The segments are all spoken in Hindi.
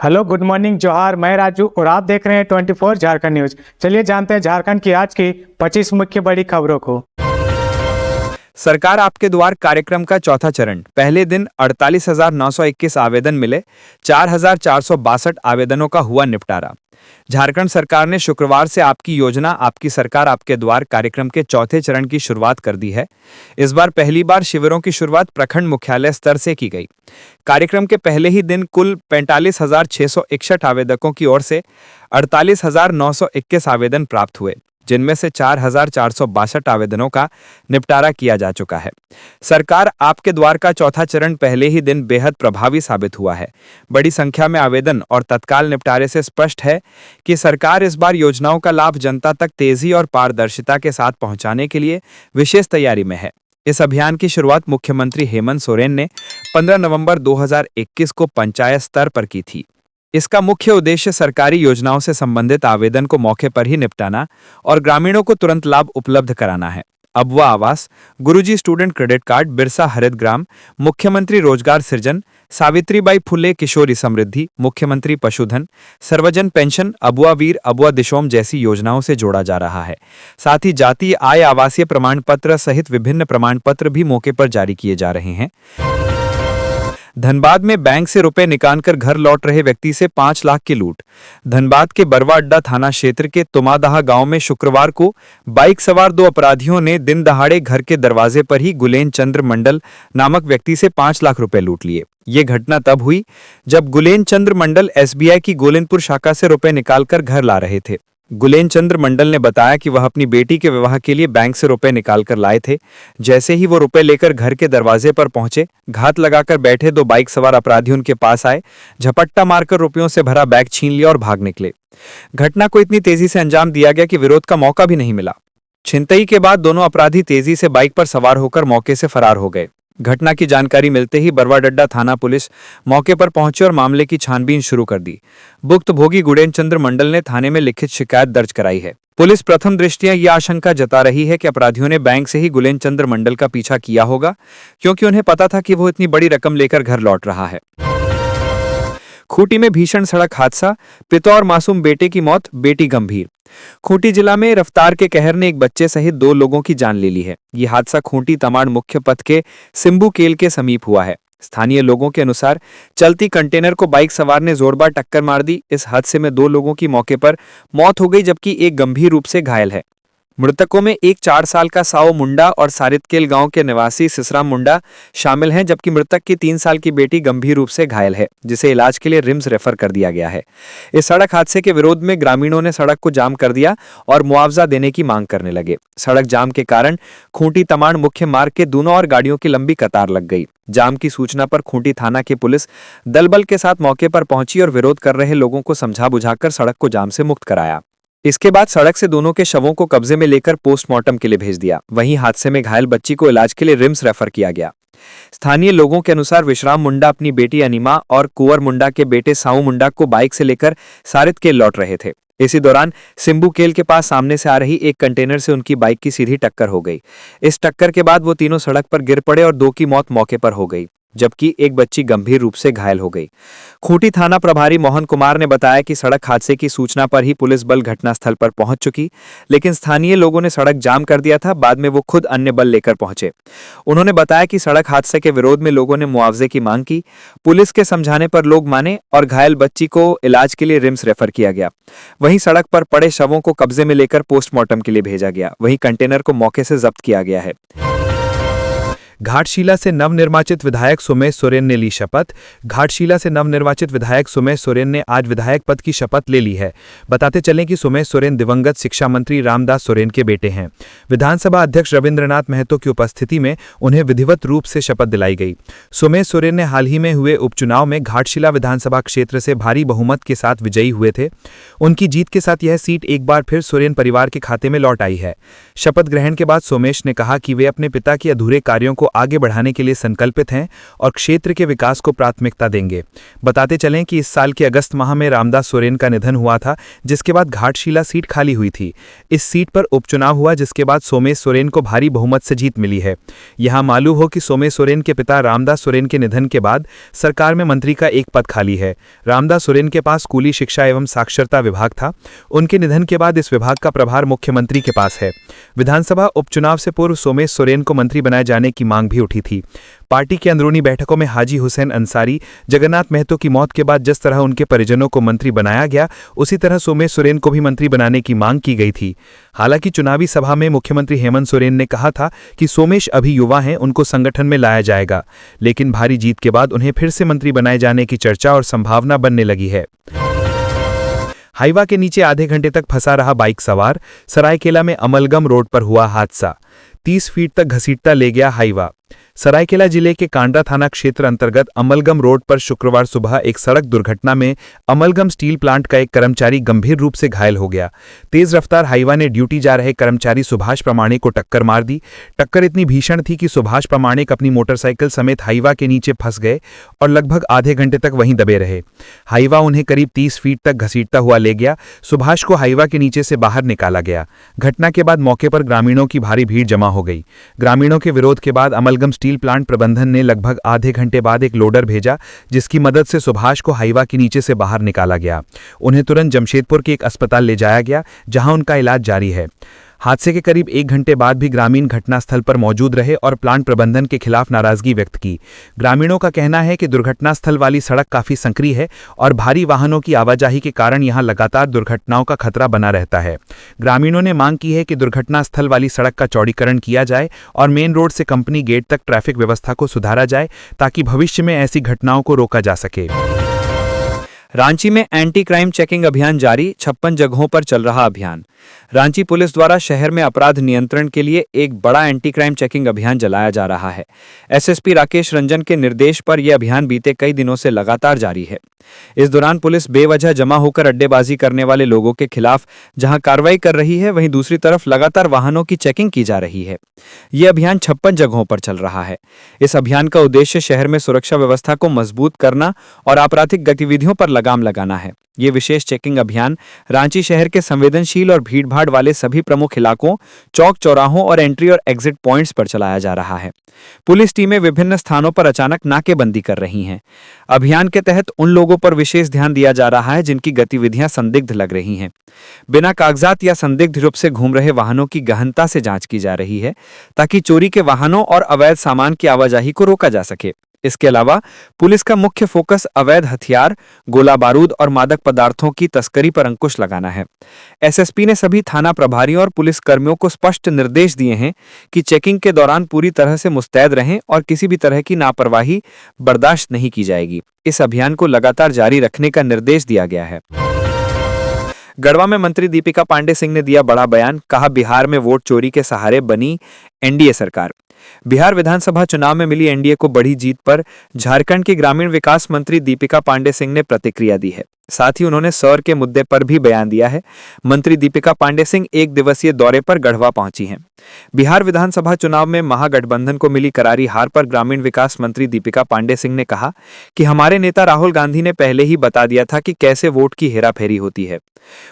हेलो, गुड मॉर्निंग, जोहार। मैं राजू और आप देख रहे हैं 24 झारखंड न्यूज। चलिए जानते हैं झारखंड की आज की 25 मुख्य बड़ी खबरों को। सरकार आपके द्वार कार्यक्रम का चौथा चरण। पहले दिन 48,921 आवेदन मिले। 4,462 आवेदनों का हुआ निपटारा। झारखंड सरकार ने शुक्रवार से आपकी योजना आपकी सरकार आपके द्वार कार्यक्रम के चौथे चरण की शुरुआत कर दी है। इस बार पहली बार शिविरों की शुरुआत प्रखंड मुख्यालय स्तर से की गई। कार्यक्रम के पहले ही दिन कुल 45,661 आवेदकों की ओर से 48,921 आवेदन प्राप्त हुए, जिनमें से 4,462 आवेदनों का निपटारा किया जा चुका है। सरकार आपके द्वार का चौथा चरण पहले ही दिन बेहद प्रभावी साबित हुआ है। बड़ी संख्या में आवेदन और तत्काल निपटारे से स्पष्ट है कि सरकार इस बार योजनाओं का लाभ जनता तक तेजी और पारदर्शिता के साथ पहुंचाने के लिए विशेष तैयारी में है। इस अभियान की शुरुआत मुख्यमंत्री हेमंत सोरेन ने 15 नवंबर 2021 को पंचायत स्तर पर की थी। इसका मुख्य उद्देश्य सरकारी योजनाओं से संबंधित आवेदन को मौके पर ही निपटाना और ग्रामीणों को तुरंत लाभ उपलब्ध कराना है। अबुआ आवास, गुरुजी स्टूडेंट क्रेडिट कार्ड, बिरसा हरित ग्राम, मुख्यमंत्री रोजगार सृजन, सावित्रीबाई फुले किशोरी समृद्धि, मुख्यमंत्री पशुधन, सर्वजन पेंशन, अबुआ वीर, अबुआ दिशोम जैसी योजनाओं से जोड़ा जा रहा है। साथ ही जातीय आय आवासीय प्रमाण पत्र सहित विभिन्न प्रमाण पत्र भी मौके पर जारी किए जा रहे हैं। धनबाद में बैंक से रुपए निकालकर घर लौट रहे व्यक्ति से 5 लाख की लूट। धनबाद के बरवा अड्डा थाना क्षेत्र के तुमादाहा गांव में शुक्रवार को बाइक सवार 2 अपराधियों ने दिन दहाड़े घर के दरवाजे पर ही गुलेन चंद्र मंडल नामक व्यक्ति से 5 लाख रुपए लूट लिए। ये घटना तब हुई जब गुलेन चंद्र मंडल एसबीआई की गोलेनपुर शाखा से रुपए निकालकर घर ला रहे थे। गुलेन चंद्र मंडल ने बताया कि वह अपनी बेटी के विवाह के लिए बैंक से रुपए निकालकर लाए थे। जैसे ही वो रुपए लेकर घर के दरवाजे पर पहुंचे, घात लगाकर बैठे 2 बाइक सवार अपराधी उनके पास आए, झपट्टा मारकर रुपयों से भरा बैग छीन लिया और भाग निकले। घटना को इतनी तेजी से अंजाम दिया गया कि विरोध का मौका भी नहीं मिला। छिनतई के बाद दोनों अपराधी तेजी से बाइक पर सवार होकर मौके से फरार हो गए। घटना की जानकारी मिलते ही बरवाडड्डा थाना पुलिस मौके पर पहुंची और मामले की छानबीन शुरू कर दी। भुक्तभोगी गुलेन चंद्र मंडल ने थाने में लिखित शिकायत दर्ज कराई है। पुलिस प्रथम दृष्टया यह आशंका जता रही है कि अपराधियों ने बैंक से ही गुलेन चंद्र मंडल का पीछा किया होगा, क्योंकि उन्हें पता था कि वो इतनी बड़ी रकम लेकर घर लौट रहा है। खूंटी में भीषण सड़क हादसा, पिता और मासूम बेटे की मौत, बेटी गंभीर। खूंटी जिला में रफ्तार के कहर ने एक बच्चे सहित 2 लोगों की जान ले ली है। यह हादसा खूंटी तमाड़ मुख्य पथ के सिंबू केल के समीप हुआ है। स्थानीय लोगों के अनुसार चलती कंटेनर को बाइक सवार ने जोरदार टक्कर मार दी। इस हादसे में 2 लोगों की मौके पर मौत हो गई, जबकि एक गंभीर रूप से घायल है। मृतकों में एक 4 साल का साओ मुंडा और सारितकेल गांव के निवासी सिसरा मुंडा शामिल हैं, जबकि मृतक की 3 साल की बेटी गंभीर रूप से घायल है, जिसे इलाज के लिए रिम्स रेफर कर दिया गया है। इस सड़क हादसे के विरोध में ग्रामीणों ने सड़क को जाम कर दिया और मुआवजा देने की मांग करने लगे। सड़क जाम के कारण खूंटी तमाड़ मुख्य मार्ग के दोनों ओर गाड़ियों की लंबी कतार लग गई। जाम की सूचना पर खूंटी थाना की पुलिस दलबल के साथ मौके पर पहुंची और विरोध कर रहे लोगों को समझा बुझाकर सड़क को जाम से मुक्त कराया। इसके बाद सड़क से दोनों के शवों को कब्जे में लेकर पोस्टमार्टम के लिए भेज दिया। वहीं हादसे में घायल बच्ची को इलाज के लिए रिम्स रेफर किया गया। स्थानीय लोगों के अनुसार विश्राम मुंडा अपनी बेटी अनिमा और कुंवर मुंडा के बेटे साऊ मुंडा को बाइक से लेकर सारितकेल लौट रहे थे। इसी दौरान सिंबू केल के पास सामने से आ रही एक कंटेनर से उनकी बाइक की सीधी टक्कर हो गई। इस टक्कर के बाद वो तीनों सड़क पर गिर पड़े और 2 की मौत मौके पर हो गई, जबकि एक बच्ची गंभीर रूप से घायल हो गई। खूंटी थाना प्रभारी मोहन कुमार ने बताया कि सड़क हादसे की सूचना पर ही पुलिस बल घटनास्थल पर पहुंच चुकी, लेकिन स्थानीय लोगों ने सड़क जाम कर दिया था। बाद में वो खुद अन्य बल लेकर पहुंचे। उन्होंने बताया कि सड़क हादसे के विरोध में लोगों ने मुआवजे की मांग की। पुलिस के समझाने पर लोग माने और घायल बच्ची को इलाज के लिए रिम्स रेफर किया गया। वहीं सड़क पर पड़े शवों को कब्जे में लेकर पोस्टमार्टम के लिए भेजा गया। वहीं कंटेनर को मौके से जब्त किया गया है। घाटशिला से नवनिर्वाचित विधायक सुमेश सोरेन ने ली शपथ। घाटशिला से नवनिर्वाचित विधायक सुमेश सोरेन ने आज विधायक पद की शपथ ले ली है। बताते चलें कि सुमेश सोरेन दिवंगत शिक्षा मंत्री रामदास सोरेन के बेटे हैं। विधानसभा अध्यक्ष रविंद्रनाथ महतो की उपस्थिति में उन्हें विधिवत रूप से शपथ दिलाई गई। सुमेश सोरेन ने हाल ही में हुए उपचुनाव में घाटशिला विधानसभा क्षेत्र से भारी बहुमत के साथ विजयी हुए थे। उनकी जीत के साथ यह सीट एक बार फिर सोरेन परिवार के खाते में लौट आई है। शपथ ग्रहण के बाद सोमेश ने कहा कि वे अपने पिता के अधूरे कार्यों को आगे बढ़ाने के लिए संकल्पित हैं और क्षेत्र के विकास को प्राथमिकता देंगे। बताते चलें कि इस साल के अगस्त माह में रामदास सोरेन का निधन हुआ था, जिसके बाद घाटशिला सीट खाली हुई थी। इस सीट पर उपचुनाव हुआ, जिसके बाद सोमेश सोरेन को भारी बहुमत से जीत मिली है। यहां मालूम हो कि सोमेश सोरेन के पिता रामदास सोरेन के निधन के बाद सरकार में मंत्री का एक पद खाली है। रामदास सोरेन के पास स्कूली शिक्षा एवं साक्षरता विभाग था। उनके निधन के बाद इस विभाग का प्रभार मुख्यमंत्री के पास है। विधानसभा उपचुनाव से पूर्व सोमेश सोरेन को मंत्री बनाए जाने की मांग भी उठी थी। पार्टी की अंदरूनी बैठकों में हाजी हुसैन अंसारी, जगन्नाथ महतो की मौत के बाद जिस तरह उनके परिजनों को मंत्री बनाया गया, उसी तरह सोमेश सोरेन को भी मंत्री बनाने की मांग की गई थी। हालांकि चुनावी सभा में मुख्यमंत्री हेमंत सोरेन ने कहा था कि सोमेश अभी युवा हैं, उनको संगठन में लाया जाएगा, लेकिन भारी जीत के बाद उन्हें फिर से मंत्री बनाए जाने की चर्चा और संभावना बनने लगी है। हाईवा के नीचे आधे घंटे तक फंसा रहा बाइक सवार, सरायकेला में अमलगम रोड पर हुआ हादसा। 30 फीट तक घसीटता ले गया हाईवा। सरायकेला जिले के कांडा थाना क्षेत्र अंतर्गत अमलगम रोड पर शुक्रवार सुबह एक सड़क दुर्घटना में अमलगम स्टील प्लांट का एक कर्मचारी गंभीर रूप से घायल हो गया। तेज रफ्तार हाईवा ने ड्यूटी जा रहे कर्मचारी सुभाष प्रामाणिक को टक्कर मार दी। टक्कर इतनी भीषण थी कि सुभाष प्रामाणिक अपनी मोटरसाइकिल समेत हाईवा के नीचे फंस गए और लगभग आधे घंटे तक वहीं दबे रहे। हाईवा उन्हें करीब 30 फीट तक घसीटता हुआ ले गया। सुभाष को हाईवा के नीचे से बाहर निकाला गया। घटना के बाद मौके पर ग्रामीणों की भारी भीड़ जमा हो गई। ग्रामीणों के विरोध के बाद अमलगम स्टील प्लांट प्रबंधन ने लगभग आधे घंटे बाद एक लोडर भेजा, जिसकी मदद से सुभाष को हाईवा के नीचे से बाहर निकाला गया। उन्हें तुरंत जमशेदपुर के एक अस्पताल ले जाया गया, जहां उनका इलाज जारी है। हादसे के करीब 1 घंटे बाद भी ग्रामीण घटनास्थल पर मौजूद रहे और प्लांट प्रबंधन के खिलाफ नाराजगी व्यक्त की। ग्रामीणों का कहना है कि दुर्घटनास्थल वाली सड़क काफी संकरी है और भारी वाहनों की आवाजाही के कारण यहां लगातार दुर्घटनाओं का खतरा बना रहता है। ग्रामीणों ने मांग की है कि दुर्घटनास्थल वाली सड़क का चौड़ीकरण किया जाए और मेन रोड से कंपनी गेट तक ट्रैफिक व्यवस्था को सुधारा जाए, ताकि भविष्य में ऐसी घटनाओं को रोका जा सके। रांची में एंटी क्राइम चेकिंग अभियान जारी, 56 जगहों पर चल रहा अभियान। रांची पुलिस द्वारा शहर में अपराध नियंत्रण के लिए एक बड़ा एंटी क्राइम चेकिंग अभियान चलाया जा रहा है। एसएसपी राकेश रंजन के निर्देश पर यह अभियान बीते कई दिनों से लगातार जारी है। इस दौरान पुलिस बेवजह जमा होकर अड्डेबाजी करने वाले लोगों के खिलाफ जहां कार्रवाई कर रही है, वहीं दूसरी तरफ लगातार वाहनों की चेकिंग की जा रही है। यह अभियान 56 जगहों पर चल रहा है। इस अभियान का उद्देश्य शहर में सुरक्षा व्यवस्था को मजबूत करना और आपराधिक गतिविधियों पर लगाम लगाना है। ये विशेष चेकिंग अभियान रांची शहर के संवेदनशील और भीड़भाड़ वाले सभी प्रमुख इलाकों, चौक चौराहों और एंट्री और एग्जिट पॉइंट्स पर चलाया जा रहा है। पुलिस टीमें विभिन्न स्थानों पर अचानक नाकेबंदी कर रही हैं। अभियान के तहत उन लोगों पर विशेष ध्यान दिया जा रहा है जिनकी गतिविधियां संदिग्ध लग रही हैं। बिना कागजात या संदिग्ध रूप से घूम रहे वाहनों की गहनता से जांच की जा रही है, ताकि चोरी के वाहनों और अवैध सामान की आवाजाही को रोका जा सके। इसके अलावा पुलिस का मुख्य फोकस अवैध हथियार, गोला बारूद और मादक पदार्थों की तस्करी पर अंकुश लगाना है। एसएसपी ने सभी थाना प्रभारियों और पुलिस कर्मियों को स्पष्ट निर्देश दिए हैं कि चेकिंग के दौरान पूरी तरह से मुस्तैद रहें और किसी भी तरह की लापरवाही बर्दाश्त नहीं की जाएगी। इस अभियान को लगातार जारी रखने का निर्देश दिया गया है। गढ़वा में मंत्री दीपिका पांडे सिंह ने दिया बड़ा बयान, कहा बिहार में वोट चोरी के सहारे बनी एनडीए सरकार। बिहार विधानसभा चुनाव में मिली एनडीए को बड़ी जीत पर झारखंड की ग्रामीण विकास मंत्री दीपिका पांडे सिंह ने प्रतिक्रिया दी है। साथ ही उन्होंने सौर के मुद्दे पर भी बयान दिया है। मंत्री दीपिका पांडे सिंह एक दिवसीय दौरे पर गढ़वा पहुंची हैं। बिहार विधानसभा चुनाव में महागठबंधन को मिली करारी हार पर ग्रामीण विकास मंत्री दीपिका पांडे सिंह ने कहा कि हमारे नेता राहुल गांधी ने पहले ही बता दिया था कि कैसे वोट की हेराफेरी होती है।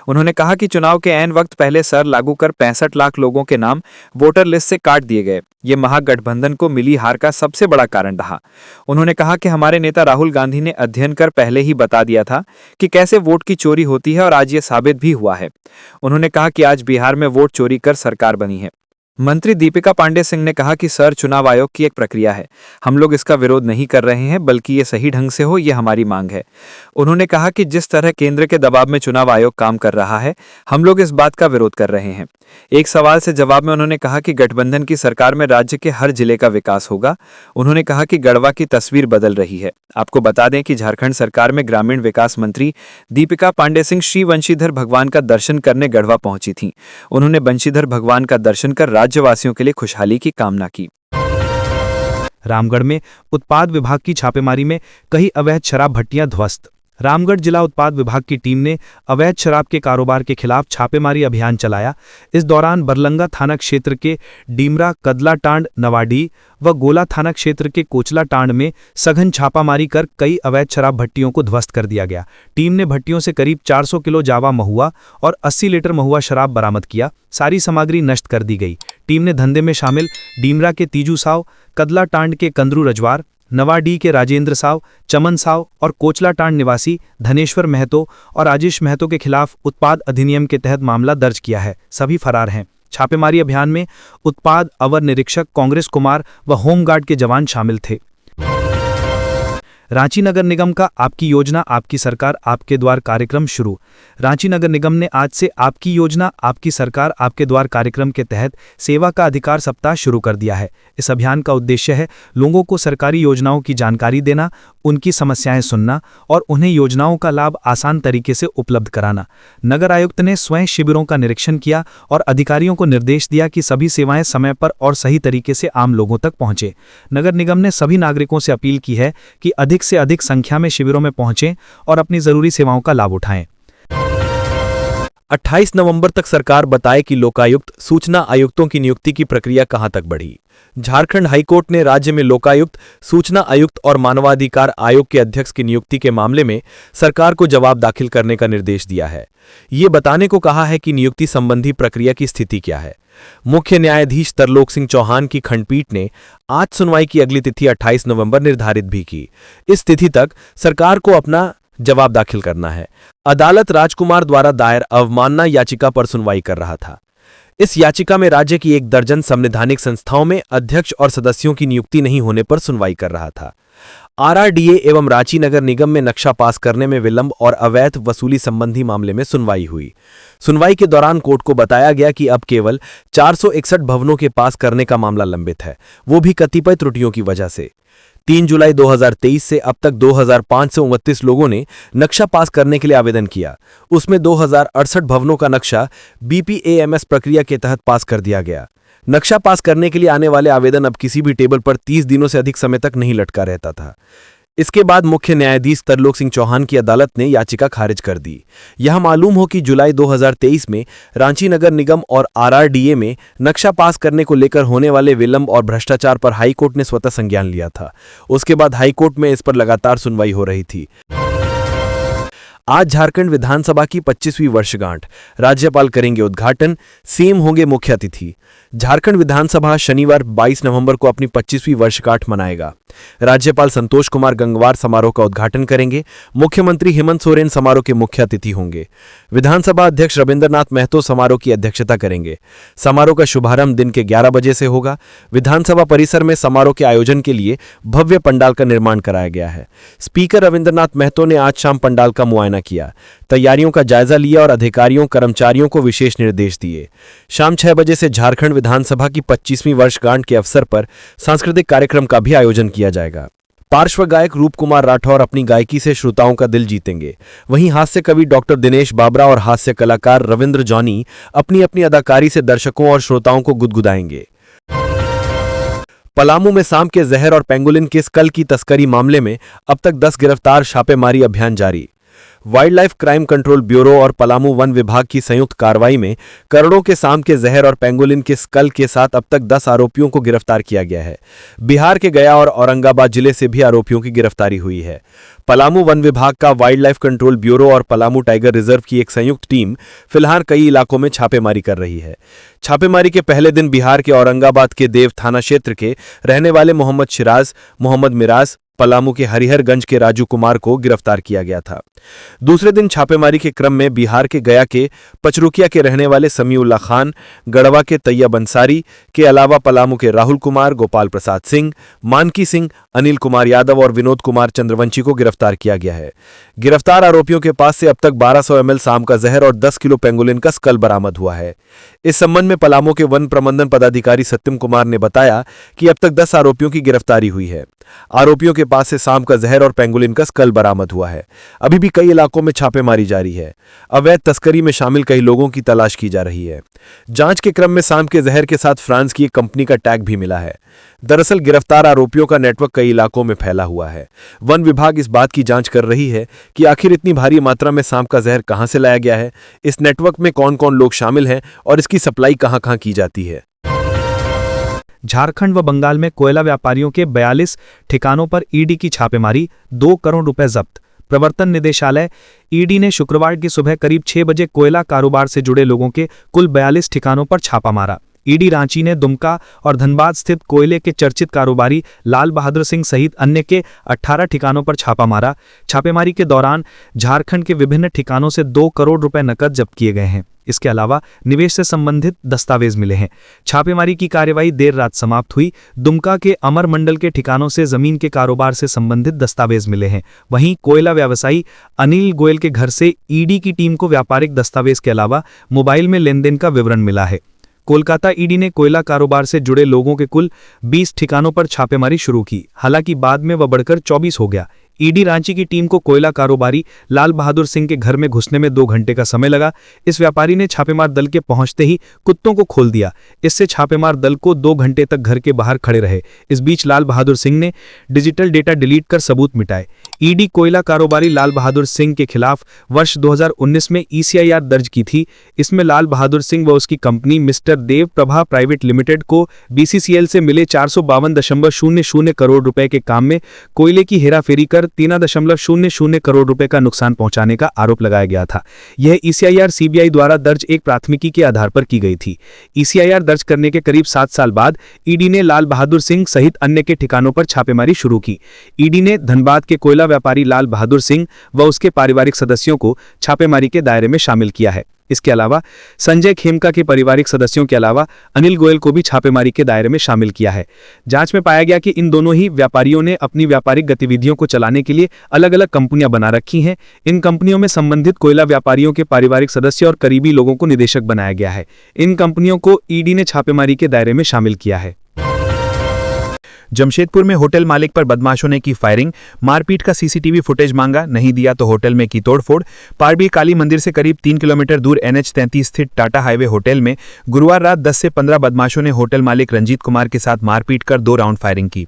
उन्होंने कहा कि चुनाव के ऐन वक्त पहले सर लागू कर 65 लाख लोगों के नाम वोटर लिस्ट से काट दिए गए। ये महागठबंधन को मिली हार का सबसे बड़ा कारण रहा। उन्होंने कहा कि हमारे नेता राहुल गांधी ने अध्ययन कर पहले ही बता दिया था कि कैसे वोट की चोरी होती है और आज ये साबित भी हुआ है। उन्होंने कहा कि आज बिहार में वोट चोरी कर सरकार बनी है। मंत्री दीपिका पांडे सिंह ने कहा कि सर, चुनाव आयोग की एक प्रक्रिया है, हम लोग इसका विरोध नहीं कर रहे हैं, बल्कि ये सही ढंग से हो, ये हमारी मांग है। उन्होंने कहा कि जिस तरह केंद्र के दबाव में चुनाव आयोग काम कर रहा है, हम लोग इस बात का विरोध कर रहे हैं। एक सवाल से जवाब में उन्होंने कहा कि गठबंधन की सरकार में राज्य के हर जिले का विकास होगा। उन्होंने कहा कि गढ़वा की तस्वीर बदल रही है। आपको बता दें कि झारखंड सरकार में ग्रामीण विकास मंत्री दीपिका पांडे सिंह श्री वंशीधर भगवान का दर्शन करने गढ़वा पहुंची थीं। उन्होंने वंशीधर भगवान का दर्शन कर राज्यवासियों के लिए खुशहाली की कामना की। रामगढ़ में उत्पाद विभाग की छापेमारी में कई अवैध शराब भट्टियां ध्वस्त। रामगढ़ जिला उत्पाद विभाग की टीम ने अवैध शराब के कारोबार के खिलाफ छापेमारी अभियान चलाया। इस दौरान बरलंगा थाना क्षेत्र के डीमरा, कदलाटांड, नवाडी व गोला थाना क्षेत्र के कोचलाटांड में सघन छापामारी कर कई अवैध शराब भट्टियों को ध्वस्त कर दिया गया। टीम ने भट्टियों से करीब 400 किलो जावा महुआ और 80 लीटर महुआ शराब बरामद किया। सारी सामग्री नष्ट कर दी गई। टीम ने धंधे में शामिल डीमरा के तीजू साव, कदलाटांड के कंदरू रजवार, नवाडी के राजेंद्र साव, चमन साव और कोचलाटांड निवासी धनेश्वर महतो और राजेश महतो के खिलाफ उत्पाद अधिनियम के तहत मामला दर्ज किया है। सभी फरार हैं। छापेमारी अभियान में उत्पाद अवर निरीक्षक कांग्रेस कुमार व होमगार्ड के जवान शामिल थे। रांची नगर निगम का आपकी योजना आपकी सरकार आपके द्वार कार्यक्रम शुरू। रांची नगर निगम ने आज से आपकी योजना आपकी सरकार आपके द्वार कार्यक्रम के तहत सेवा का अधिकार सप्ताह शुरू कर दिया है। इस अभियान का उद्देश्य है लोगों को सरकारी योजनाओं की जानकारी देना, उनकी समस्याएं सुनना और उन्हें योजनाओं का लाभ आसान तरीके से उपलब्ध कराना। नगर आयुक्त ने स्वयं शिविरों का निरीक्षण किया और अधिकारियों को निर्देश दिया कि सभी सेवाएं समय पर और सही तरीके से आम लोगों तक पहुंचे। नगर निगम ने सभी नागरिकों से अपील की है कि अधिक से अधिक संख्या में शिविरों में पहुंचें और अपनी जरूरी सेवाओं का लाभ उठाएं। 28 नवंबर तक सरकार बताए कि लोकायुक्त, सूचना आयुक्तों की नियुक्ति की प्रक्रिया कहां तक बढ़ी। झारखंड हाईकोर्ट ने राज्य में लोकायुक्त, सूचना आयुक्त और मानवाधिकार आयोग के अध्यक्ष की नियुक्ति के मामले में सरकार को जवाब दाखिल करने का निर्देश दिया है। ये बताने को कहा है कि नियुक्ति संबंधी प्रक्रिया की स्थिति क्या है। मुख्य न्यायाधीश तरलोक सिंह चौहान की खंडपीठ ने आज सुनवाई की अगली तिथि 28 नवंबर निर्धारित भी की। इस तिथि तक सरकार को अपना जवाब दाखिल करना है। अदालत राजकुमार द्वारा दायर अवमानना याचिका पर सुनवाई कर रहा था। इस याचिका में राज्य की 1 दर्जन संवैधानिक संस्थाओं में अध्यक्ष और सदस्यों की नियुक्ति नहीं होने पर सुनवाई कर रहा था। आरआरडीए एवं रांची नगर निगम में नक्शा पास करने में विलंब और अवैध वसूली संबंधी मामले में सुनवाई हुई। सुनवाई के दौरान कोर्ट को बताया गया कि अब केवल 461 भवनों के पास करने का मामला लंबित है, वो भी कतिपय त्रुटियों की वजह से। 3 जुलाई 2023 से अब तक 2529 लोगों ने नक्शा पास करने के लिए आवेदन किया। उसमें 2068 भवनों का नक्शा बीपीएएमएस प्रक्रिया के तहत पास कर दिया गया। नक्शा पास करने के लिए आने वाले आवेदन अब किसी भी टेबल पर 30 दिनों से अधिक समय तक नहीं लटका रहता था। इसके बाद मुख्य न्यायाधीश तरलोक सिंह चौहान की अदालत ने याचिका खारिज कर दी। यह मालूम हो कि जुलाई 2023 में रांची नगर निगम और आरआरडीए में नक्शा पास करने को लेकर होने वाले विलंब और भ्रष्टाचार पर हाईकोर्ट ने स्वतः संज्ञान लिया था। उसके बाद हाईकोर्ट में इस पर लगातार सुनवाई हो रही थी। आज झारखंड विधानसभा की 25वीं वर्षगांठ, राज्यपाल करेंगे उद्घाटन, सीएम होंगे मुख्य अतिथि। झारखंड विधानसभा शनिवार 22 नवंबर को अपनी 25वीं वर्षगांठ मनाएगा। राज्यपाल संतोष कुमार गंगवार समारोह का उद्घाटन करेंगे। मुख्यमंत्री हेमंत सोरेन समारोह के मुख्य अतिथि होंगे। विधानसभा अध्यक्ष रविंद्रनाथ महतो समारोह की अध्यक्षता करेंगे। समारोह का शुभारंभ दिन के 11 बजे से होगा। विधानसभा परिसर में समारोह के आयोजन के लिए भव्य पंडाल का निर्माण कराया गया है। स्पीकर रविंद्रनाथ महतो ने आज शाम पंडाल का मुआयना किया, तैयारियों का जायजा लिया और अधिकारियों कर्मचारियों को विशेष निर्देश दिए। शाम 6 बजे से झारखंड विधानसभा की 25वीं वर्षगांठ के अवसर पर सांस्कृतिक कार्यक्रम का भी आयोजन किया जाएगा। पार्श्व गायक रूप कुमार राठौर अपनी गायकी से श्रोताओं का दिल जीतेंगे। वहीं हास्य कवि डॉक्टर दिनेश बाबरा और हास्य कलाकार रविंद्र जॉनी अपनी अपनी अदाकारी से दर्शकों और श्रोताओं को गुदगुदाएंगे। पलामू में सांप के जहर और पेंगोलिन के स्कल की तस्करी मामले में अब तक 10 गिरफ्तार, छापेमारी अभियान जारी। Wild life crime control bureau और पलामू वन विभाग की संयुक्त कार्रवाई में करोड़ों के सांप के जहर और पेंगोलिन के स्कल के साथ अब तक 10 आरोपियों को गिरफ्तार किया गया है। बिहार के गया और औरंगाबाद जिले से भी आरोपियों की गिरफ्तारी हुई है। पलामू वन विभाग का वाइल्ड लाइफ कंट्रोल ब्यूरो और पलामू टाइगर रिजर्व की एक संयुक्त टीम फिलहाल कई इलाकों में छापेमारी कर रही है। छापेमारी के पहले दिन बिहार के औरंगाबाद के देव थाना क्षेत्र के रहने वाले मोहम्मद शिराज, मोहम्मद मिराज, पलामू के हरिहरगंज के राजू कुमार को गिरफ्तार किया गया था। दूसरे दिन छापेमारी के क्रम में बिहार के गया के पचरुकिया के रहने वाले समीउल्लाह खान, गढ़वा के तैयब अंसारी के अलावा पलामू के राहुल कुमार, गोपाल प्रसाद सिंह, मानकी सिंह, अनिल कुमार यादव और विनोद कुमार चंद्रवंशी को गिरफ्तार किया गया है। गिरफ्तार आरोपियों के पास से अब तक 1200 ml सांप का जहर और 10 किलो पेंगोलिन का स्कल बरामद हुआ है। इस संबंध में पलामू के वन प्रबंधन पदाधिकारी सत्यम कुमार ने बताया कि अब तक 10 आरोपियों की गिरफ्तारी हुई है। आरोपियों के पास से सांप का जहर और पेंगोलिन का स्कल बरामद हुआ है। अभी भी कई इलाकों में छापेमारी जारी है। अवैध तस्करी में शामिल कई लोगों की तलाश की जा रही है। जांच के क्रम में सांप के जहर के साथ फ्रांस की एक कंपनी का टैग भी मिला है। दरअसल गिरफ्तार आरोपियों का नेटवर्क कई इलाकों में फैला हुआ है। वन विभाग इस बात की जांच कर रही है कि आखिर इतनी भारी मात्रा में सांप का जहर कहां से लाया गया है, इस नेटवर्क में कौन कौन लोग शामिल हैं और इसकी सप्लाई कहां कहां की जाती है। झारखंड व बंगाल में कोयला व्यापारियों के 42 ठिकानों पर ईडी की छापेमारी, 2 करोड़ रुपए जब्त। प्रवर्तन निदेशालय ईडी ने शुक्रवार की सुबह करीब 6 बजे कोयला कारोबार से जुड़े लोगों के कुल 42 ठिकानों पर छापा मारा। ईडी रांची ने दुमका और धनबाद स्थित कोयले के चर्चित कारोबारी लाल बहादुर सिंह सहित अन्य के 18 ठिकानों पर छापा मारा। छापेमारी के दौरान झारखंड के विभिन्न ठिकानों से 2 करोड़ रुपए नकद जब्त किए गए हैं। इसके अलावा निवेश से संबंधित दस्तावेज मिले हैं। छापेमारी की कार्यवाही देर रात समाप्त हुई। दुमका के अमर मंडल के ठिकानों से जमीन के कारोबार से संबंधित दस्तावेज मिले हैं। वहीं कोयला व्यवसायी अनिल गोयल के घर से ईडी की टीम को व्यापारिक दस्तावेज के अलावा मोबाइल में लेनदेन का विवरण मिला है। कोलकाता ईडी ने कोयला कारोबार से जुड़े लोगों के कुल 20 ठिकानों पर छापेमारी शुरू की। हालांकि बाद में वह बढ़कर 24 हो गया। ईडी रांची की टीम को कोयला कारोबारी लाल बहादुर सिंह के घर में घुसने में 2 घंटे का समय लगा। इस व्यापारी ने छापेमार दल के पहुंचते ही कुत्तों को खोल दिया। इससे छापेमार दल को 2 घंटे तक घर के बाहर खड़े रहे। इस बीच लाल बहादुर सिंह ने डिजिटल डेटा डिलीट कर सबूत मिटाए। ईडी कोयला कारोबारी लाल बहादुर सिंह के खिलाफ वर्ष 2019 में ECIR दर्ज की थी। इसमें लाल बहादुर सिंह व उसकी कंपनी मिस्टर देव प्रभा प्राइवेट लिमिटेड को BCCL से मिले 452.00 करोड़ रुपए के काम में कोयले की हेराफेरी कर 3.00 करोड़ रुपए का नुकसान पहुंचाने का आरोप लगाया गया था। यह ECIR CBI द्वारा दर्ज एक प्राथमिकी के आधार पर की गई थी। ECIR दर्ज करने के करीब 7 साल बाद ईडी ने लाल बहादुर सिंह सहित अन्य के ठिकानों पर छापेमारी शुरू की। ईडी ने धनबाद के कोयला व्यापारी लाल बहादुर सिंह व उसके पारिवारिक सदस्यों को छापेमारी के दायरे में शामिल किया है। इसके अलावा संजय खेमका के पारिवारिक सदस्यों के अलावा अनिल गोयल को भी छापेमारी के दायरे में शामिल किया है। जांच में पाया गया कि इन दोनों ही व्यापारियों ने अपनी व्यापारिक गतिविधियों को चलाने के लिए अलग अलग कंपनियां बना रखी हैं। इन कंपनियों में संबंधित कोयला व्यापारियों के पारिवारिक सदस्य और करीबी लोगों को निदेशक बनाया गया है। इन कंपनियों को ईडी ने छापेमारी के दायरे में शामिल किया है। जमशेदपुर में होटल मालिक पर बदमाशों ने की फायरिंग, मारपीट का CCTV फुटेज मांगा, नहीं दिया तो होटल में की तोड़फोड़। पारबी काली मंदिर से करीब 3 किलोमीटर दूर NH-33 स्थित टाटा हाईवे होटल में गुरुवार रात 10 से 15 बदमाशों ने होटल मालिक रंजीत कुमार के साथ मारपीट कर 2 राउंड फायरिंग की।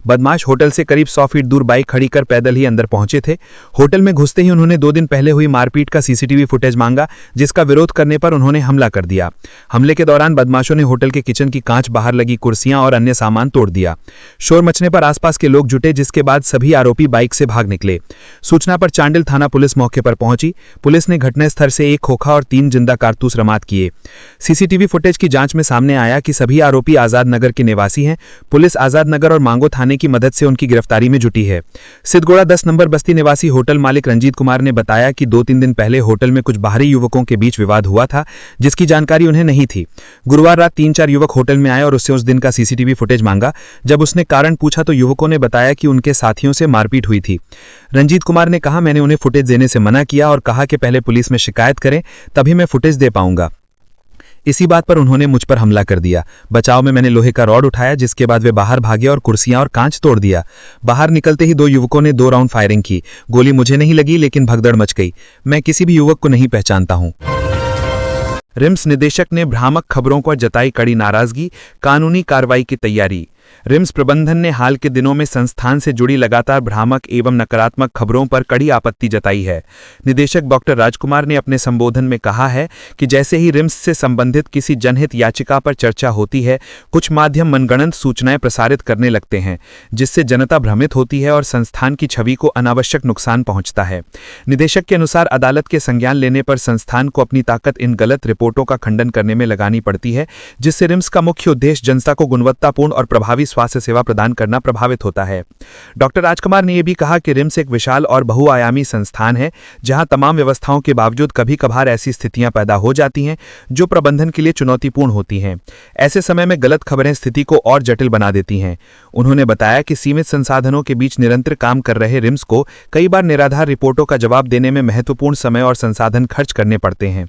बदमाश होटल से करीब 100 फीट दूर बाइक खड़ी कर पैदल ही अंदर पहुंचे थे। होटल में घुसते ही उन्होंने 2 दिन पहले हुई मारपीट का CCTV फुटेज मांगा, जिसका विरोध करने पर उन्होंने हमला कर दिया। हमले के दौरान बदमाशों ने होटल के किचन की कांच, बाहर लगी कुर्सियां और अन्य सामान तोड़ दिया। शोर मचने पर आसपास के लोग जुटे, जिसके बाद सभी आरोपी बाइक से भाग निकले। सूचना पर चांडिल थाना पुलिस मौके पर पहुंची। पुलिस ने घटनास्थल से 1 खोखा और 3 जिंदा कारतूस बरामद किए। CCTV फुटेज की जांच में सामने आया कि सभी आरोपी आजाद नगर के निवासी हैं। पुलिस आजाद नगर और मांगो थाने की मदद से उनकी गिरफ्तारी में जुटी है। सिद्धगोड़ा 10 नंबर बस्ती निवासी होटल मालिक रंजीत कुमार ने बताया कि 2-3 दिन पहले होटल में कुछ बाहरी युवकों के बीच विवाद हुआ था, जिसकी जानकारी उन्हें नहीं थी। गुरुवार रात 3-4 युवक होटल में आए और उससे उस दिन का CCTV फुटेज मांगा। जब उसने कारण पूछा तो युवकों ने बताया कि उनके साथियों से मारपीट हुई थी। रंजीत कुमार ने कहा, मैंने उन्हें फुटेज देने से मना किया और कहा कि पहले पुलिस में शिकायत करें, तभी मैं फुटेज दे पाऊंगा। इसी बात पर उन्होंने मुझ पर हमला कर दिया। बचाव में मैंने लोहे का रॉड उठाया, जिसके बाद वे बाहर भागे और कुर्सियां और कांच तोड़ दिया। बाहर निकलते ही 2 युवकों ने 2 राउंड फायरिंग की। गोली मुझे नहीं लगी, लेकिन भगदड़ मच गई। मैं किसी भी युवक को नहीं पहचानता हूं। रिम्स निदेशक ने भ्रामक खबरों पर जताई कड़ी नाराजगी, कानूनी कार्रवाई की तैयारी। रिम्स प्रबंधन ने हाल के दिनों में संस्थान से जुड़ी लगातार भ्रामक एवं नकारात्मक खबरों पर कड़ी आपत्ति जताई है। निदेशक डॉक्टर राजकुमार ने अपने संबोधन में कहा है कि जैसे ही रिम्स से संबंधित किसी जनहित याचिका पर चर्चा होती है, कुछ माध्यम मनगढ़ंत सूचनाएं प्रसारित करने लगते हैं, जिससे जनता भ्रमित होती है और संस्थान की छवि को अनावश्यक नुकसान पहुंचता है। निदेशक के अनुसार अदालत के संज्ञान लेने पर संस्थान को अपनी ताकत इन गलत रिपोर्टों का खंडन करने में लगानी पड़ती है, जिससे रिम्स का मुख्य उद्देश्य जनता को गुणवत्तापूर्ण और प्रभावी स्वास्थ्य सेवा प्रदान करना प्रभावित होता है। डॉक्टर राजकुमार ने यह भी कहा कि रिम्स एक विशाल और बहुआयामी संस्थान है, जहां तमाम व्यवस्थाओं के बावजूद कभी कभार ऐसी स्थितियां पैदा हो जाती हैं जो प्रबंधन के लिए चुनौतीपूर्ण होती हैं। ऐसे समय में गलत खबरें स्थिति को और जटिल बना देती हैं। उन्होंने बताया कि सीमित संसाधनों के बीच निरंतर काम कर रहे रिम्स को कई बार निराधार रिपोर्टों का जवाब देने में महत्वपूर्ण समय और संसाधन खर्च करने पड़ते हैं।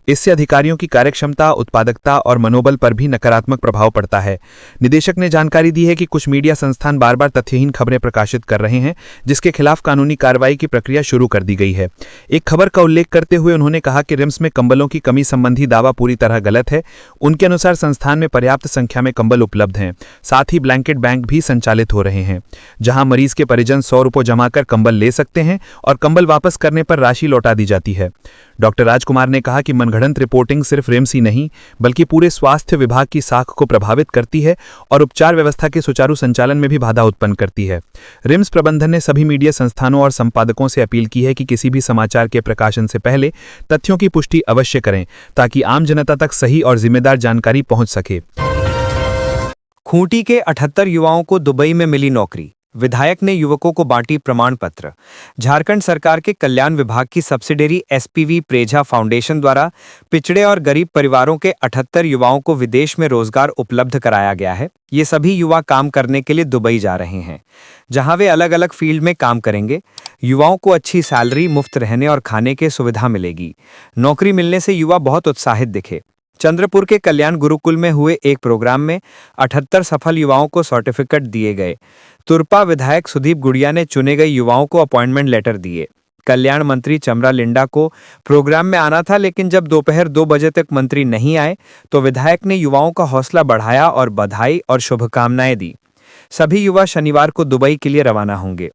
इससे अधिकारियों की कार्यक्षमता, उत्पादकता और मनोबल पर भी नकारात्मक प्रभाव पड़ता है। निदेशक ने जानकारी जानकारी दी है कि कुछ मीडिया संस्थान बार बार तथ्यहीन खबरें प्रकाशित कर रहे हैं, जिसके खिलाफ कानूनी कार्रवाई की प्रक्रिया शुरू कर दी गई है। एक खबर का उल्लेख करते हुए उन्होंने कहा कि रिम्स में कंबलों की कमी संबंधी दावा पूरी तरह गलत है। उनके अनुसार संस्थान में पर्याप्त संख्या में कंबल उपलब्ध हैं। साथ ही ब्लैंकेट बैंक भी संचालित हो रहे हैं, जहां मरीज के परिजन 100 रुपये जमा कर कंबल ले सकते हैं और कंबल वापस करने पर राशि लौटा दी जाती है। डॉक्टर राजकुमार ने कहा कि मनगढ़ंत रिपोर्टिंग सिर्फ रिम्स ही नहीं बल्कि पूरे स्वास्थ्य विभाग की साख को प्रभावित करती है और उपचार व्यवस्था के सुचारू संचालन में भी बाधा उत्पन्न करती है। रिम्स प्रबंधन ने सभी मीडिया संस्थानों और संपादकों से अपील की है कि किसी भी समाचार के प्रकाशन से पहले तथ्यों की पुष्टि अवश्य करें ताकि आम जनता तक सही और जिम्मेदार जानकारी पहुंच सके। खूंटी के 78 युवाओं को दुबई में मिली नौकरी, विधायक ने युवकों को बांटी प्रमाण पत्र। झारखंड सरकार के कल्याण विभाग की सब्सिडरी एसपीवी प्रेझा फाउंडेशन द्वारा पिछड़े और गरीब परिवारों के 78 युवाओं को विदेश में रोजगार उपलब्ध कराया गया है। ये सभी युवा काम करने के लिए दुबई जा रहे हैं, जहां वे अलग अलग फील्ड में काम करेंगे। युवाओं को अच्छी सैलरी, मुफ्त रहने और खाने की सुविधा मिलेगी। नौकरी मिलने से युवा बहुत उत्साहित दिखे। चंद्रपुर के कल्याण गुरुकुल में हुए एक प्रोग्राम में 78 सफल युवाओं को सर्टिफिकेट दिए गए। तुरपा विधायक सुदीप गुड़िया ने चुने गए युवाओं को अपॉइंटमेंट लेटर दिए। कल्याण मंत्री चमरा लिंडा को प्रोग्राम में आना था, लेकिन जब दोपहर 2 बजे तक मंत्री नहीं आए तो विधायक ने युवाओं का हौसला बढ़ाया और बधाई और शुभकामनाएं दी। सभी युवा शनिवार को दुबई के लिए रवाना होंगे।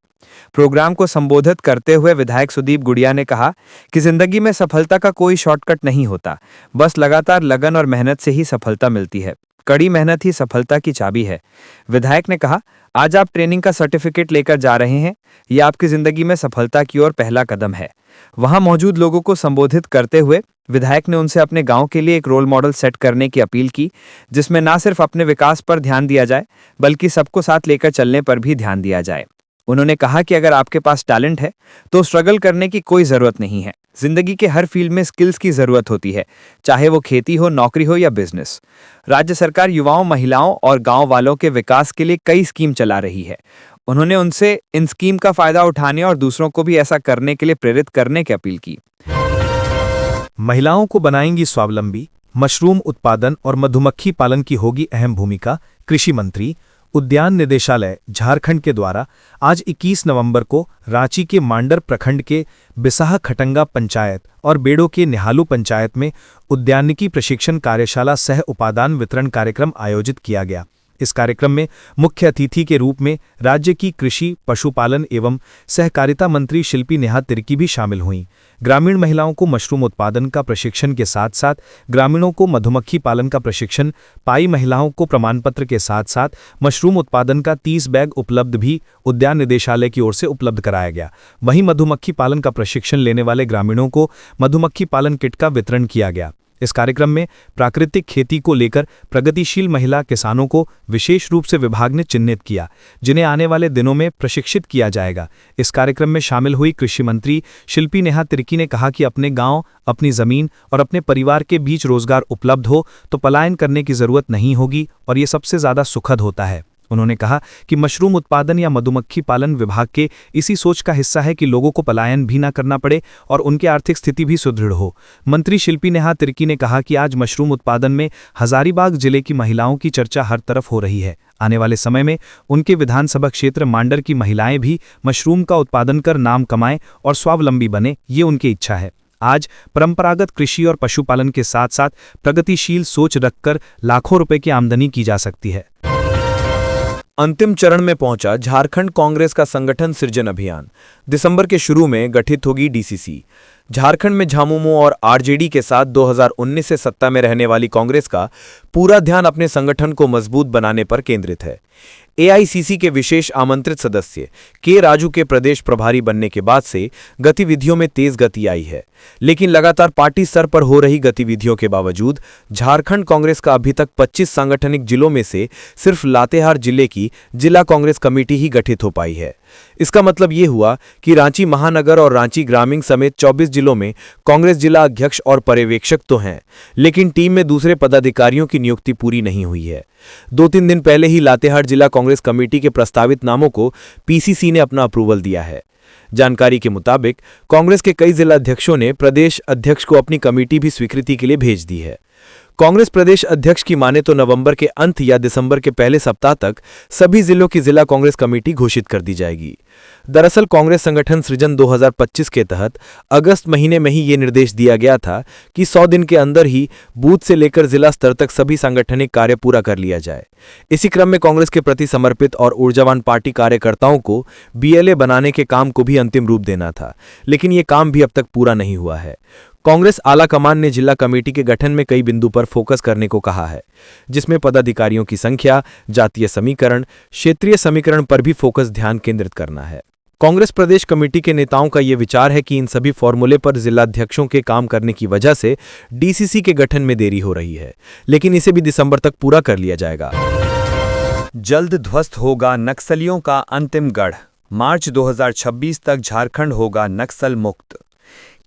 प्रोग्राम को संबोधित करते हुए विधायक सुदीप गुड़िया ने कहा कि जिंदगी में सफलता का कोई शॉर्टकट नहीं होता, बस लगातार लगन और मेहनत से ही सफलता मिलती है। कड़ी मेहनत ही सफलता की चाबी है। विधायक ने कहा, आज आप ट्रेनिंग का सर्टिफिकेट लेकर जा रहे हैं, यह आपकी जिंदगी में सफलता की ओर पहला कदम है। वहां मौजूद लोगों को संबोधित करते हुए विधायक ने उनसे अपने गांव के लिए एक रोल मॉडल सेट करने की अपील की, जिसमें न सिर्फ अपने विकास पर ध्यान दिया जाए बल्कि सबको साथ लेकर चलने पर भी ध्यान दिया जाए। उन्होंने कहा कि अगर आपके पास टैलेंट है तो स्ट्रगल करने की कोई ज़रूरत नहीं है। जिंदगी के हर फील्ड में स्किल्स की ज़रूरत होती है, चाहे वो खेती हो, नौकरी हो या बिजनेस। राज्य सरकार युवाओं, महिलाओं और गांव वालों के विकास के लिए कई स्कीम चला रही है। उन्होंने उनसे इन स्कीम का फायदा उठाने और दूसरों को भी ऐसा करने के लिए प्रेरित करने की अपील की। महिलाओं को बनाएंगी स्वावलंबी, मशरूम उत्पादन और मधुमक्खी पालन की होगी अहम भूमिका। कृषि मंत्री उद्यान निदेशालय झारखंड के द्वारा आज 21 नवंबर को रांची के मांडर प्रखंड के बिसाह खटंगा पंचायत और बेड़ो के निहालू पंचायत में उद्यानिकी प्रशिक्षण कार्यशाला सह उपादान वितरण कार्यक्रम आयोजित किया गया। इस कार्यक्रम में मुख्य अतिथि के रूप में राज्य की कृषि, पशुपालन एवं सहकारिता मंत्री शिल्पी नेहा तिर्की भी शामिल हुईं। ग्रामीण महिलाओं को मशरूम उत्पादन का प्रशिक्षण के साथ साथ ग्रामीणों को मधुमक्खी पालन का प्रशिक्षण, पाई महिलाओं को प्रमाण पत्र के साथ साथ मशरूम उत्पादन का 30 बैग उपलब्ध भी उद्यान निदेशालय की ओर से उपलब्ध कराया गया। वहीं मधुमक्खी पालन का प्रशिक्षण लेने वाले ग्रामीणों को मधुमक्खी पालन किट का वितरण किया गया। इस कार्यक्रम में प्राकृतिक खेती को लेकर प्रगतिशील महिला किसानों को विशेष रूप से विभाग ने चिन्हित किया, जिन्हें आने वाले दिनों में प्रशिक्षित किया जाएगा। इस कार्यक्रम में शामिल हुई कृषि मंत्री शिल्पी नेहा तिर्की ने कहा कि अपने गांव, अपनी जमीन और अपने परिवार के बीच रोजगार उपलब्ध हो तो पलायन करने की जरूरत नहीं होगी और ये सबसे ज्यादा सुखद होता है। उन्होंने कहा कि मशरूम उत्पादन या मधुमक्खी पालन विभाग के इसी सोच का हिस्सा है कि लोगों को पलायन भी ना करना पड़े और उनकी आर्थिक स्थिति भी सुदृढ़ हो। मंत्री शिल्पी नेहा तिर्की ने कहा कि आज मशरूम उत्पादन में हजारीबाग जिले की महिलाओं की चर्चा हर तरफ हो रही है। आने वाले समय में उनके विधानसभा क्षेत्र मांडर की महिलाएं भी मशरूम का उत्पादन कर नाम कमाएं और स्वावलंबी बने, ये उनकी इच्छा है। आज परंपरागत कृषि और पशुपालन के साथ साथ प्रगतिशील सोच रखकर लाखों रुपए की आमदनी की जा सकती है। अंतिम चरण में पहुंचा झारखंड कांग्रेस का संगठन सृजन अभियान। दिसंबर के शुरू में गठित होगी डीसीसी। झारखंड में झामुमो और आरजेडी के साथ 2019 से सत्ता में रहने वाली कांग्रेस का पूरा ध्यान अपने संगठन को मजबूत बनाने पर केंद्रित है। एआईसीसी के विशेष आमंत्रित सदस्य के राजू के प्रदेश प्रभारी बनने के बाद से गतिविधियों में तेज गति आई है, लेकिन लगातार पार्टी स्तर पर हो रही गतिविधियों के बावजूद झारखंड कांग्रेस का अभी तक 25 सांगठनिक जिलों में से सिर्फ लातेहार जिले की जिला कांग्रेस कमेटी ही गठित हो पाई है। इसका मतलब ये हुआ कि रांची महानगर और रांची ग्रामीण समेत 24 जिलों में कांग्रेस जिला अध्यक्ष और पर्यवेक्षक तो हैं, लेकिन टीम में दूसरे पदाधिकारियों की नियुक्ति पूरी नहीं हुई है। 2-3 दिन पहले ही लातेहार जिला कांग्रेस कमेटी के प्रस्तावित नामों को पीसीसी ने अपना अप्रूवल दिया है। जानकारी के मुताबिक कांग्रेस के कई जिला अध्यक्षों ने प्रदेश अध्यक्ष को अपनी कमेटी भी स्वीकृति के लिए भेज दी है। कांग्रेस प्रदेश अध्यक्ष की माने तो नवंबर के अंत या दिसंबर के पहले सप्ताह तक सभी जिलों की जिला कांग्रेस कमेटी घोषित कर दी जाएगी। दरअसल कांग्रेस संगठन सृजन 2025 के तहत अगस्त महीने में ही ये निर्देश दिया गया था कि 100 दिन के अंदर ही बूथ से लेकर जिला स्तर तक सभी सांगठनिक कार्य पूरा कर लिया जाए। इसी क्रम में कांग्रेस के प्रति समर्पित और ऊर्जावान पार्टी कार्यकर्ताओं को बीएलए बनाने के काम को भी अंतिम रूप देना था, लेकिन ये काम भी अब तक पूरा नहीं हुआ है। कांग्रेस आला कमान ने जिला कमेटी के गठन में कई बिंदु पर फोकस करने को कहा है, जिसमें पदाधिकारियों की संख्या, जातीय समीकरण, क्षेत्रीय समीकरण पर भी फोकस ध्यान केंद्रित करना है। कांग्रेस प्रदेश कमेटी के नेताओं का यह विचार है कि इन सभी फॉर्मूले पर जिलाध्यक्षों के काम करने की वजह से डीसीसी के गठन में देरी हो रही है, लेकिन इसे भी दिसंबर तक पूरा कर लिया जाएगा। जल्द ध्वस्त होगा नक्सलियों का अंतिम गढ़, मार्च 2026 तक झारखंड होगा नक्सल मुक्त।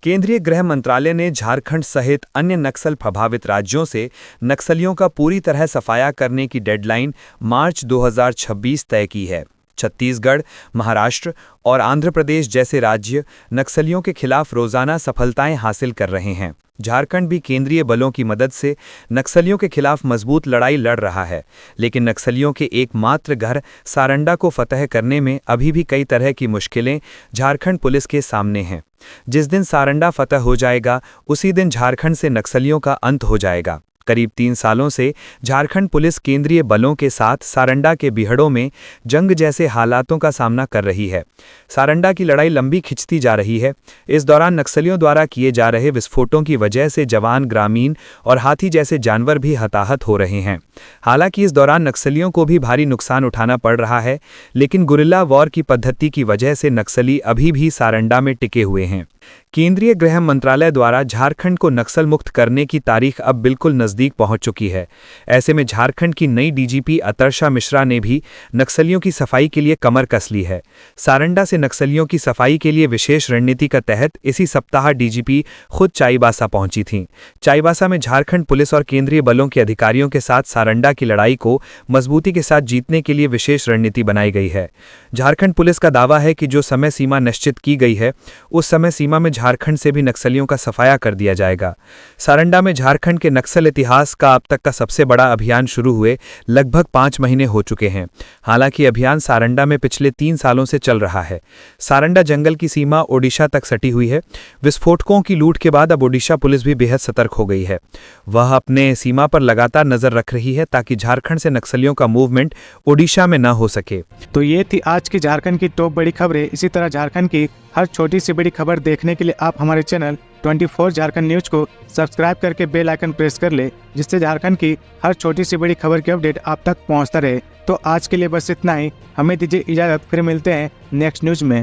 केंद्रीय गृह मंत्रालय ने झारखंड सहित अन्य नक्सल प्रभावित राज्यों से नक्सलियों का पूरी तरह सफाया करने की डेडलाइन मार्च 2026 तय की है। छत्तीसगढ़, महाराष्ट्र और आंध्र प्रदेश जैसे राज्य नक्सलियों के खिलाफ रोजाना सफलताएं हासिल कर रहे हैं। झारखंड भी केंद्रीय बलों की मदद से नक्सलियों के खिलाफ मजबूत लड़ाई लड़ रहा है, लेकिन नक्सलियों के एकमात्र घर सारंडा को फतह करने में अभी भी कई तरह की मुश्किलें झारखंड पुलिस के सामने हैं। जिस दिन सारंडा फतह हो जाएगा, उसी दिन झारखंड से नक्सलियों का अंत हो जाएगा। करीब 3 सालों से झारखंड पुलिस केंद्रीय बलों के साथ सारंडा के बिहड़ों में जंग जैसे हालातों का सामना कर रही है। सारंडा की लड़ाई लंबी खिंचती जा रही है। इस दौरान नक्सलियों द्वारा किए जा रहे विस्फोटों की वजह से जवान, ग्रामीण और हाथी जैसे जानवर भी हताहत हो रहे हैं। हालांकि इस दौरान नक्सलियों को भी भारी नुकसान उठाना पड़ रहा है, लेकिन गुरिल्ला वॉर की पद्धति की वजह से नक्सली अभी भी सारंडा में टिके हुए हैं। केंद्रीय गृह मंत्रालय द्वारा झारखंड को नक्सल मुक्त करने की तारीख अब बिल्कुल नजदीक पहुंच चुकी है। ऐसे में झारखंड की नई डीजीपी अतर्षा मिश्रा ने भी नक्सलियों की सफाई के लिए कमर कस ली है। सारंडा से नक्सलियों की सफाई के लिए विशेष रणनीति का तहत इसी सप्ताह डीजीपी खुद चाईबासा पहुंची थीं। चाईबासा में झारखंड पुलिस और केंद्रीय बलों के अधिकारियों के साथ सारंडा की लड़ाई को मजबूती के साथ जीतने के लिए विशेष रणनीति बनाई गई है। झारखंड पुलिस का दावा है कि जो समय सीमा निश्चित की गई है, उस समय सीमा में झारखंड से भी नक्सलियों का सफाया कर दिया जाएगा। सारंडा में झारखंड के नक्सल इतिहास का अब तक का सबसे बड़ा अभियान शुरू हुए लगभग 5 महीने हो चुके हैं। हालांकि अभियान सारंडा में पिछले 3 सालों से चल रहा है। सारंडा जंगल की सीमा ओडिशा तक सटी हुई है। विस्फोटकों की लूट के बाद अब ओडिशा पुलिस भी बेहद सतर्क हो गई है। वह अपने सीमा पर लगातार नजर रख रही है ताकि झारखंड से नक्सलियों का मूवमेंट ओडिशा में न हो सके। तो ये थी आज की झारखंड की टॉप बड़ी खबरें। इसी तरह झारखंड की हर छोटी सी बड़ी खबर देखने के लिए आप हमारे चैनल 24 झारखंड न्यूज को सब्सक्राइब करके बेल आइकन प्रेस कर ले, जिससे झारखंड की हर छोटी सी बड़ी खबर की अपडेट आप तक पहुंचता रहे। तो आज के लिए बस इतना ही। हमें दीजिए इजाजत, फिर मिलते हैं नेक्स्ट न्यूज में।